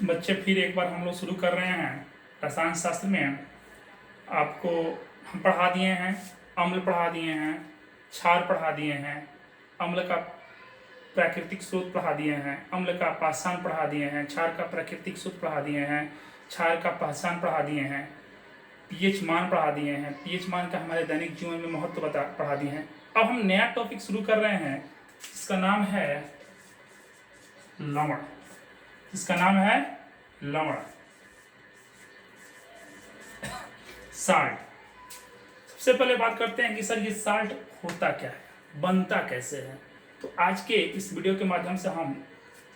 बच्चे फिर एक बार हम लोग शुरू कर रहे हैं रसायन शास्त्र में। आपको हम पढ़ा दिए हैं, अम्ल पढ़ा दिए हैं, क्षार पढ़ा दिए हैं, अम्ल का प्राकृतिक स्रोत पढ़ा दिए हैं, अम्ल का पहचान पढ़ा दिए हैं, क्षार का प्राकृतिक स्रोत पढ़ा दिए हैं, क्षार का पहचान पढ़ा दिए हैं, पीएच मान पढ़ा दिए हैं, पीएच मान का हमारे दैनिक जीवन में महत्व पढ़ा दिए हैं। अब हम नया टॉपिक शुरू कर रहे हैं, इसका नाम है लवण। इसका नाम है लवण, साल्ट। सबसे पहले बात करते हैं कि सर ये साल्ट होता क्या है, बनता कैसे है। तो आज के इस वीडियो के माध्यम से हम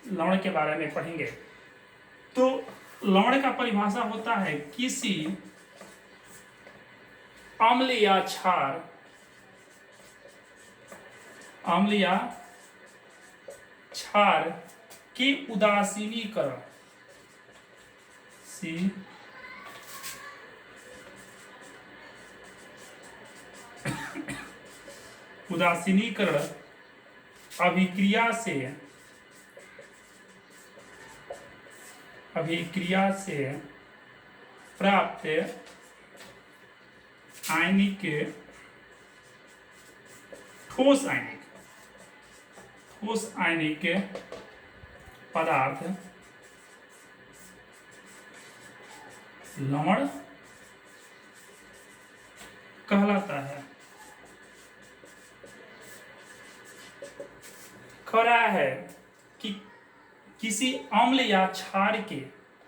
लवण के बारे में पढ़ेंगे। तो लवण का परिभाषा होता है किसी अम्ल या क्षार, अम्ल या क्षार के उदासीनीकरण उदासीनीकरण अभिक्रिया से प्राप्त आयनिक ठोस आयनिक पदार्थ लवण कहलाता है। कह रहा है कि किसी अम्ल या क्षार के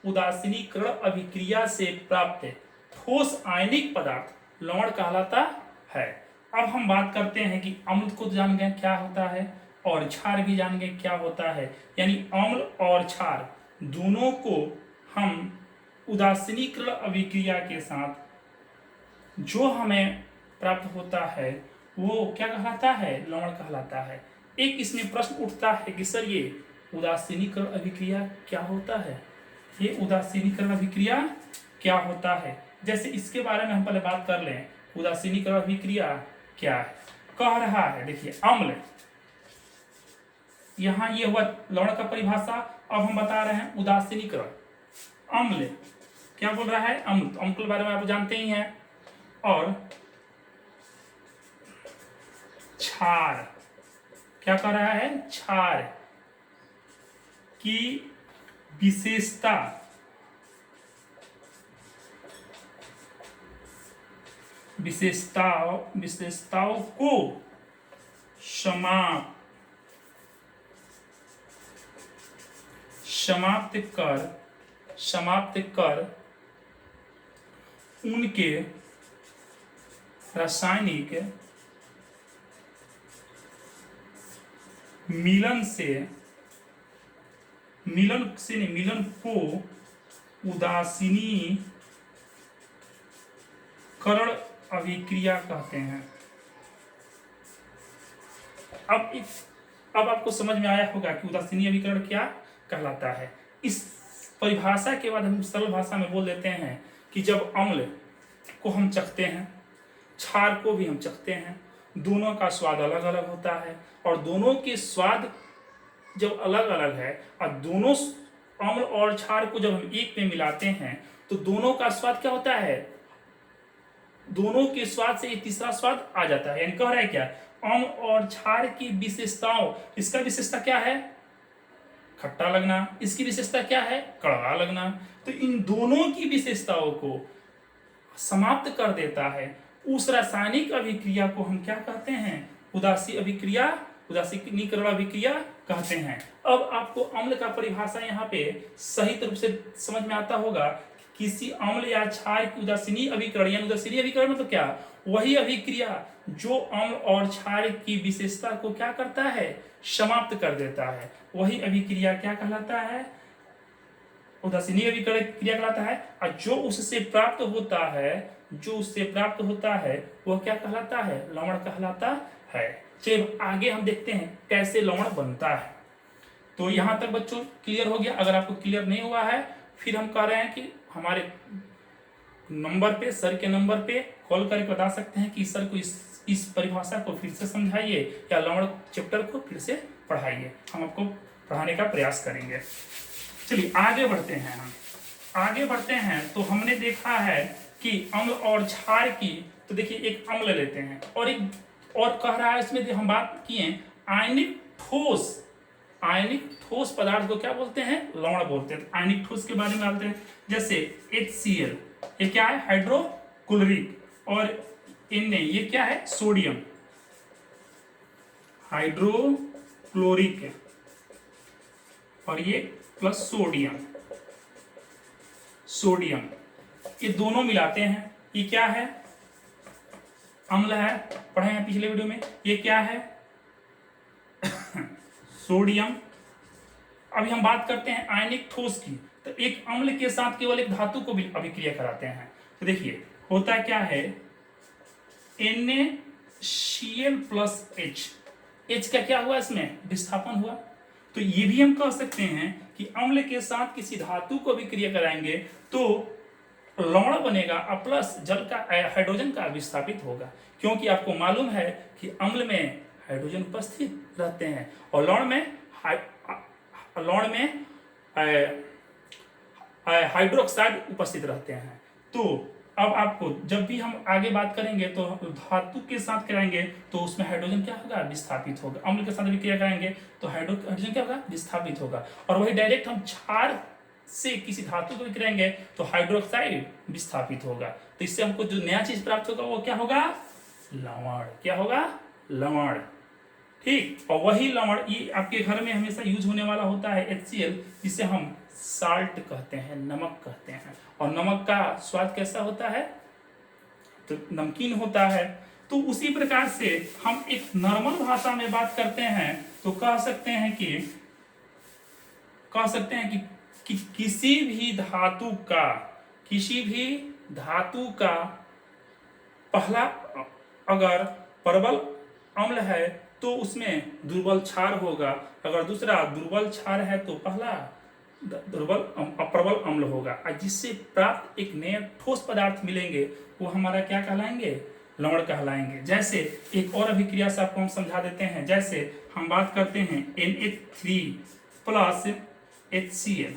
उदासीनीकरण अभिक्रिया से प्राप्त ठोस आयनिक पदार्थ लवण कहलाता है। अब हम बात करते हैं कि अम्ल को जान गए क्या होता है और क्षार भी जान गए क्या होता है। यानी अम्ल और क्षार दोनों को हम उदासीनीकरण अभिक्रिया के साथ जो हमें प्राप्त होता है वो क्या कहलाता है, लवण कहलाता है। एक इसमें प्रश्न उठता है कि सर ये उदासीनीकरण अभिक्रिया क्या होता है, ये उदासीनीकरण अभिक्रिया क्या होता है। जैसे इसके बारे में हम पहले बात कर लें, उदासीनीकरण अभिक्रिया क्या है। कह रहा है देखिए अम्ल, यहां ये हुआ लवण का परिभाषा। अब हम बता रहे हैं उदासीनीकरण। अम्ल क्या बोल रहा है, अम्ल, अम्ल के बारे में आप जानते ही हैं। और क्षार क्या कर रहा है, क्षार की विशेषताओं को समाप्त कर उनके रासायनिक मिलन को उदासीनीकरण अभिक्रिया कहते हैं। अब आपको समझ में आया होगा कि उदासीनी अभिकरण क्या कहलाता है। इस परिभाषा के बाद हम सरल भाषा में बोल देते हैं कि जब अम्ल को हम चखते हैं, क्षार को भी हम चखते हैं, दोनों का स्वाद अलग अलग होता है। और दोनों के स्वाद जब अलग अलग है और दोनों अम्ल और क्षार को जब हम एक में मिलाते हैं तो दोनों का स्वाद क्या होता है, दोनों के स्वाद से एक तीसरा स्वाद आ जाता है। यानी कह रहा है क्या, अम्ल और क्षार की विशेषताओं, इसका विशेषता क्या है, खट्टा लगना, इसकी विशेषता क्या है, कड़वा लगना। तो इन दोनों की विशेषताओं को समाप्त कर देता है। उस रासायनिक अभिक्रिया को हम क्या कहते हैं, उदासीनीकरण अभिक्रिया कहते हैं। अब आपको अम्ल का परिभाषा यहाँ पे सही रूप से समझ में आता होगा। किसी अम्ल या क्षार की उदासीनी अभिकरण, यानी उदासीनी अभिकरण मतलब क्या, वही अभिक्रिया जो अम्ल और क्षार की विशेषता को क्या करता है, समाप्त कर देता है, वही अभिक्रिया क्या कहलाता है, उदासीनी अभिकरण क्रिया कहलाता है। और जो उससे प्राप्त होता है वह क्या कहलाता है, लवण कहलाता है। चलिए आगे हम देखते हैं कैसे लवण बनता है। तो यहां तक बच्चों क्लियर हो गया। अगर आपको क्लियर नहीं हुआ है फिर हम कह रहे हैं कि हमारे नंबर पे, सर के नंबर पे कॉल करके बता सकते हैं कि सर को इस परिभाषा को फिर से समझाइए या लवण चैप्टर को फिर से पढ़ाइए। हम आपको पढ़ाने का प्रयास करेंगे। चलिए आगे बढ़ते हैं, हम आगे बढ़ते हैं तो हमने देखा है कि अम्ल और क्षार की, तो देखिए एक अम्ल लेते हैं और एक और कह रहा है इसमें हम बात किए आयनिक ठोस, आयनिक ठोस पदार्थ को क्या बोलते हैं, लवण बोलते हैं। आयनिक ठोस के बारे में आते हैं, जैसे HCl ये क्या है, हाइड्रोक्लोरिक, और Na ये क्या है, सोडियम, हाइड्रोक्लोरिक, और ये प्लस सोडियम, सोडियम, ये दोनों मिलाते हैं, ये क्या है, अम्ल है, पढ़े हैं पिछले वीडियो में। ये क्या है सोडियम। अभी हम बात करते हैं आयनिक ठोस की, तो एक अम्ल के साथ केवल एक धातु को भी अभिक्रिया कराते हैं। तो देखिए होता क्या है, NaCl प्लस H का क्या हुआ, इसमें विस्थापन हुआ। तो ये भी हम कह सकते हैं कि अम्ल के साथ किसी धातु को अभिक्रिया कराएंगे तो लवण बनेगा और प्लस जल का हाइड्रोजन का विस्थापित होगा, क्योंकि आपको मालूम है कि अम्ल में हाइड्रोजन उपस्थित रहते हैं और लवण में हाइड्रोक्साइड उपस्थित रहते हैं। तो अब आपको जब भी हम आगे बात करेंगे तो धातु के साथ कराएंगे तो उसमें हाइड्रोजन क्या होगा, विस्थापित होगा। अम्ल के साथ अभिक्रिया कराएंगे तो हाइड्रोजन क्या होगा, विस्थापित होगा। और वही डायरेक्ट हम क्षार से किसी धातु को कराएंगे तो हाइड्रोक्साइड विस्थापित होगा। तो इससे हमको जो नया चीज प्राप्त होगा वो क्या होगा, लवण। क्या होगा, लवण। ठीक, और वही लवण ये आपके घर में हमेशा यूज होने वाला होता है HCl, जिसे हम साल्ट कहते हैं, नमक कहते हैं। और नमक का स्वाद कैसा होता है, तो नमकीन होता है। तो उसी प्रकार से हम एक नॉर्मल भाषा में बात करते हैं तो कह सकते हैं कि किसी भी धातु का पहला अगर प्रबल अम्ल है तो उसमें दुर्बल क्षार होगा, अगर दूसरा दुर्बल क्षार है तो पहला प्रबल अम्ल होगा, और जिससे प्राप्त एक नए ठोस पदार्थ मिलेंगे वो हमारा क्या कहलाएंगे, लवण कहलाएंगे। जैसे एक और अभिक्रिया से आपको हम समझा देते हैं, जैसे हम बात करते हैं NH3 plus HCl,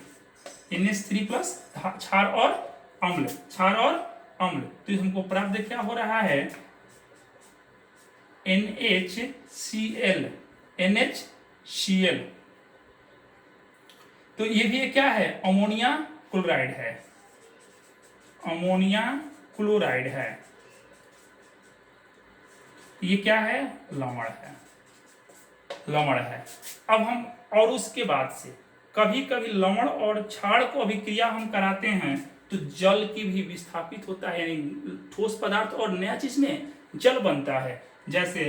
NH3 plus क्षार और अम्ल, क्षार और अम्ल, तो हमको प्राप्त क्या हो रहा है, NHCl। तो ये भी क्या है, अमोनिया क्लोराइड है, अमोनिया क्लोराइड है। ये क्या है, लवण है, लवण है। अब हम और उसके बाद से कभी कभी लवण और क्षार को अभिक्रिया हम कराते हैं तो जल की भी विस्थापित होता है, यानी ठोस पदार्थ और नया चीज में जल बनता है। जैसे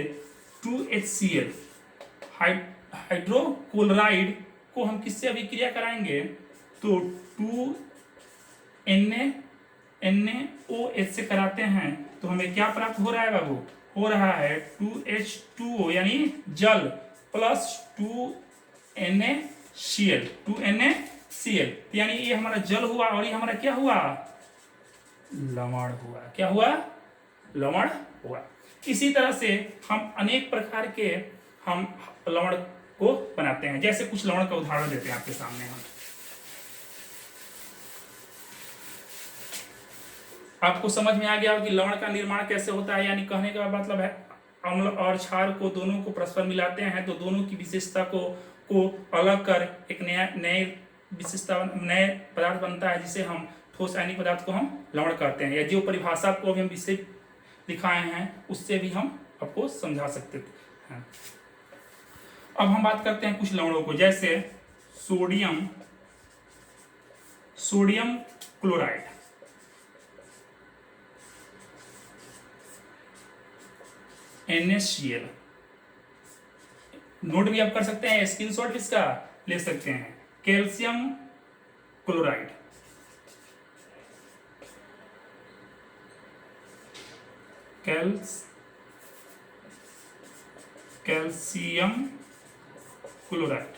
2HCl हाइड्रोक्लोराइड को हम किससे अभिक्रिया कराएंगे, तो 2NaOH से कराते हैं तो हमें क्या प्राप्त हो रहा है बाबू, हो रहा है 2H2O यानी जल प्लस 2NaCl, 2NaCl, यानी ये हमारा जल हुआ और ये हमारा क्या हुआ, लवण हुआ। क्या हुआ, लवण हुआ। इसी तरह से हम अनेक प्रकार के हम लवण को बनाते हैं। जैसे कुछ लवण का उदाहरण देते हैं आपके सामने हम, आपको समझ में आ गया कि लवण का निर्माण कैसे होता है। यानी कहने का मतलब है अम्ल और क्षार को दोनों को परस्पर मिलाते हैं तो दोनों की विशेषता को अलग कर एक नए विशेषता नए पदार्थ बनता है जिसे हम ठोस आयनिक पदार्थ को हम लवण कहते हैं। या जो परिभाषा को अभी हम विषय दिखाए हैं उससे भी हम आपको समझा सकते हैं। अब हम बात करते हैं कुछ लवणों को, जैसे सोडियम क्लोराइड, NaCl। नोट भी आप कर सकते हैं, स्क्रीनशॉट इसका ले सकते हैं। Calcium chloride, calcium chloride,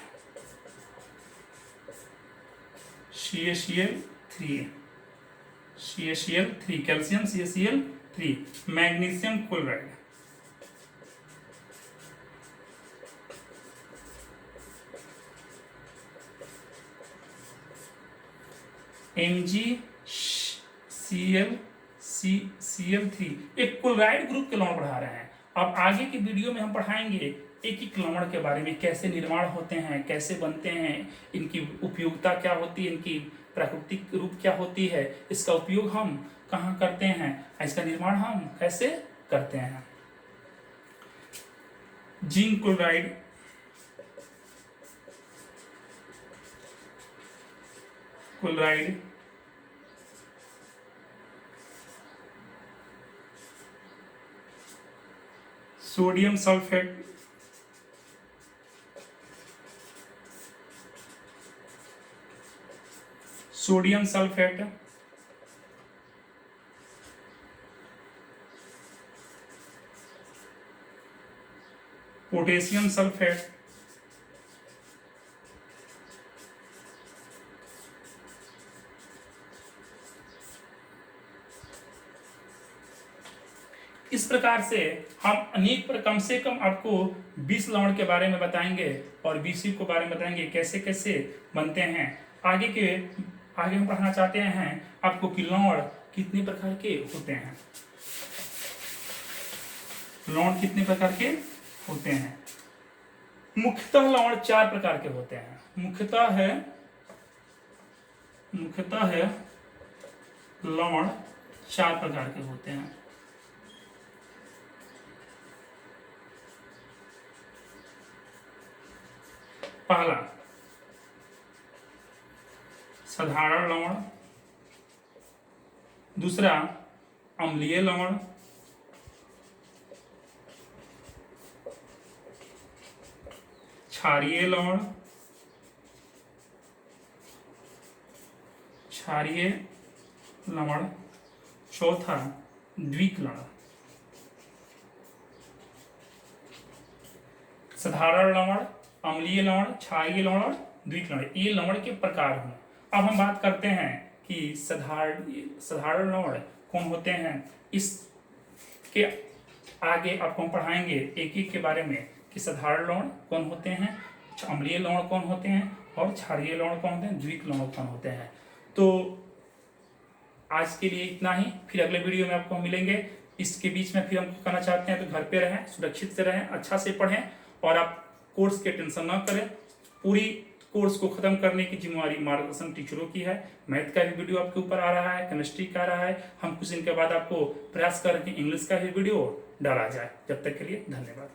CaCl3, calcium CaCl3। Magnesium chloride, MgCl3 एक क्लोराइड ग्रुप के लवण पढ़ा रहे हैं। अब आगे की वीडियो में हम पढ़ाएंगे एक एक लवण के बारे में, कैसे निर्माण होते हैं, कैसे बनते हैं, इनकी उपयोगिता क्या होती है, इनकी प्राकृतिक रूप क्या होती है, इसका उपयोग हम कहाँ करते हैं, इसका निर्माण हम कैसे करते हैं। Zinc chloride, sodium sulphate, potassium sulphate, इस प्रकार से हम अनेक पर कम से कम आपको 20 लवण के बारे में बताएंगे और 20 के बारे में बताएंगे कैसे कैसे बनते हैं। आगे हम पढ़ना चाहते हैं आपको कि लवण कितने प्रकार के होते हैं। लवण कितने प्रकार के होते हैं? मुख्यतः लवण 4 प्रकार के होते हैं। मुख्यतः है लवण 4 प्रकार के होते हैं। पहला साधारण लवण, दूसरा अम्लीय लवण, क्षारीय लवण, चौथा द्विक लवण। साधारण लवण, अम्लीय लवण, क्षारीय लवण और द्विक लवण, ये लवण के प्रकार हैं। अब हम बात करते हैं कि साधारण लवण कौन होते हैं। इसके आगे आपको हम पढ़ाएंगे एक एक के बारे में कि साधारण लवण कौन होते हैं, अम्लीय लवण कौन होते हैं और क्षारीय लवण कौन होते हैं, द्विक लवण कौन होते हैं। तो आज के लिए इतना ही, फिर अगले वीडियो में आपको हम मिलेंगे। इसके बीच में फिर हम कहना चाहते हैं तो घर पे रहें, सुरक्षित से रहें, अच्छा से पढ़ें और आप कोर्स के टेंशन ना करें। पूरी कोर्स को खत्म करने की जिम्मेवारी मार्गदर्शन टीचरों की है। मैथ का भी वीडियो आपके ऊपर आ रहा है, केमिस्ट्री का आ रहा है। हम कुछ दिन के बाद आपको प्रयास करें कि इंग्लिश का भी वीडियो डाला जाए। जब तक के लिए धन्यवाद।